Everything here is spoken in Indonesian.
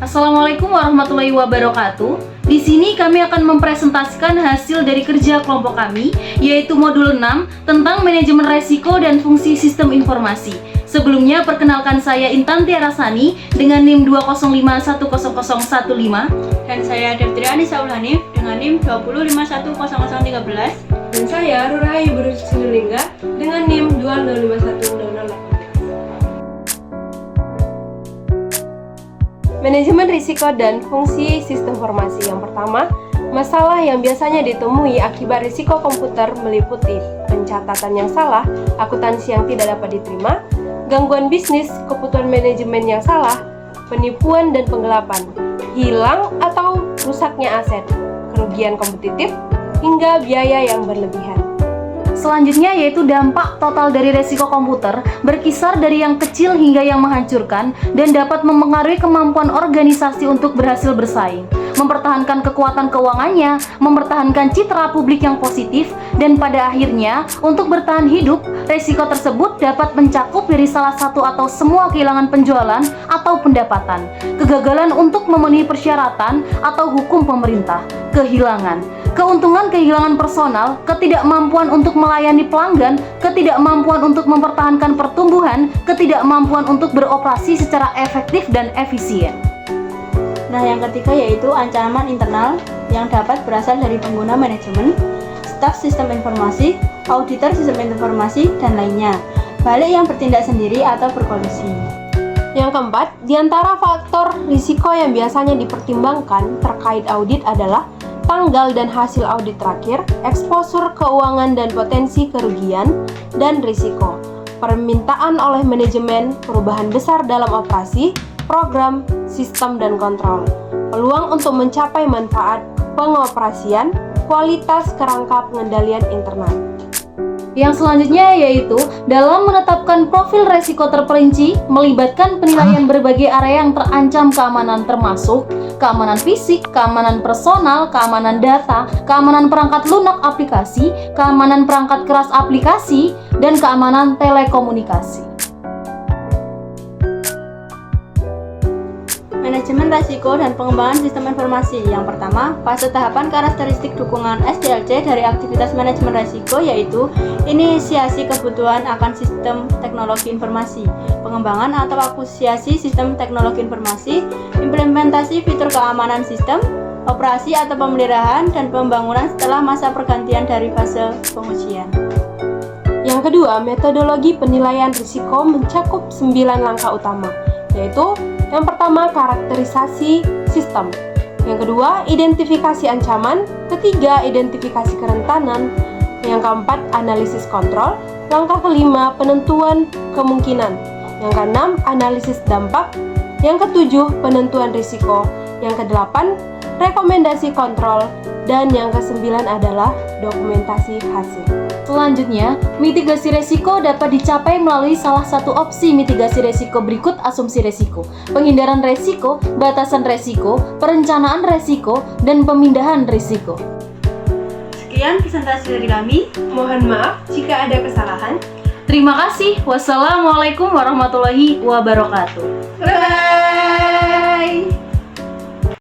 Assalamualaikum warahmatullahi wabarakatuh. Di sini kami akan mempresentasikan hasil dari kerja kelompok kami, yaitu modul 6 tentang manajemen resiko dan fungsi sistem informasi. Sebelumnya perkenalkan saya Intan Tiara Sani dengan NIM 205100015 Dan saya Devtri Anissa Ulhanif dengan NIM 205100013. Dan saya Rurahayu Buru Sinulingga dengan NIM 2051018. Manajemen risiko dan fungsi sistem informasi. Yang pertama, masalah yang biasanya ditemui akibat risiko komputer meliputi pencatatan yang salah, akuntansi yang tidak dapat diterima, gangguan bisnis, kebutuhan manajemen yang salah, penipuan dan penggelapan, hilang atau rusaknya aset, kerugian kompetitif, hingga biaya yang berlebihan. Selanjutnya yaitu dampak total dari resiko komputer berkisar dari yang kecil hingga yang menghancurkan dan dapat mempengaruhi kemampuan organisasi untuk berhasil bersaing, mempertahankan kekuatan keuangannya, mempertahankan citra publik yang positif, dan pada akhirnya untuk bertahan hidup, resiko tersebut dapat mencakup dari salah satu atau semua kehilangan penjualan atau pendapatan, kegagalan untuk memenuhi persyaratan atau hukum pemerintah, kehilangan kehilangan personal, ketidakmampuan untuk melayani pelanggan, ketidakmampuan untuk mempertahankan pertumbuhan, ketidakmampuan untuk beroperasi secara efektif dan efisien. Nah, yang ketiga yaitu ancaman internal yang dapat berasal dari pengguna manajemen, staf sistem informasi, auditor sistem informasi, dan lainnya, baik yang bertindak sendiri atau berkolusi. Yang keempat, di antara faktor risiko yang biasanya dipertimbangkan terkait audit adalah tanggal dan hasil audit terakhir, eksposur keuangan dan potensi kerugian, dan risiko, permintaan oleh manajemen, perubahan besar dalam operasi, program, sistem, dan kontrol, peluang untuk mencapai manfaat pengoperasian, kualitas kerangka pengendalian internal. Yang selanjutnya yaitu dalam menetapkan profil resiko terperinci melibatkan penilaian berbagai area yang terancam keamanan termasuk keamanan fisik, keamanan personal, keamanan data, keamanan perangkat lunak aplikasi, keamanan perangkat keras aplikasi, dan keamanan telekomunikasi. Manajemen resiko dan pengembangan sistem informasi. Yang pertama, fase tahapan karakteristik dukungan SDLC dari aktivitas manajemen resiko yaitu inisiasi kebutuhan akan sistem teknologi informasi, pengembangan atau akuisiasi sistem teknologi informasi, implementasi fitur keamanan sistem, operasi atau pemeliharaan, dan pembangunan setelah masa pergantian dari fase pengujian. Yang kedua, metodologi penilaian risiko mencakup 9 langkah utama, yaitu yang pertama, karakterisasi sistem. Yang kedua, identifikasi ancaman. Ketiga, identifikasi kerentanan. Yang keempat, analisis kontrol. Langkah kelima, penentuan kemungkinan. Yang keenam, analisis dampak. Yang ketujuh, penentuan risiko. Yang kedelapan, rekomendasi kontrol. Dan yang kesembilan adalah dokumentasi hasil. Selanjutnya, mitigasi resiko dapat dicapai melalui salah satu opsi mitigasi resiko berikut asumsi resiko, penghindaran resiko, batasan resiko, perencanaan resiko, dan pemindahan resiko. Sekian presentasi dari kami. Mohon maaf jika ada kesalahan. Terima kasih. Wassalamualaikum warahmatullahi wabarakatuh. Bye!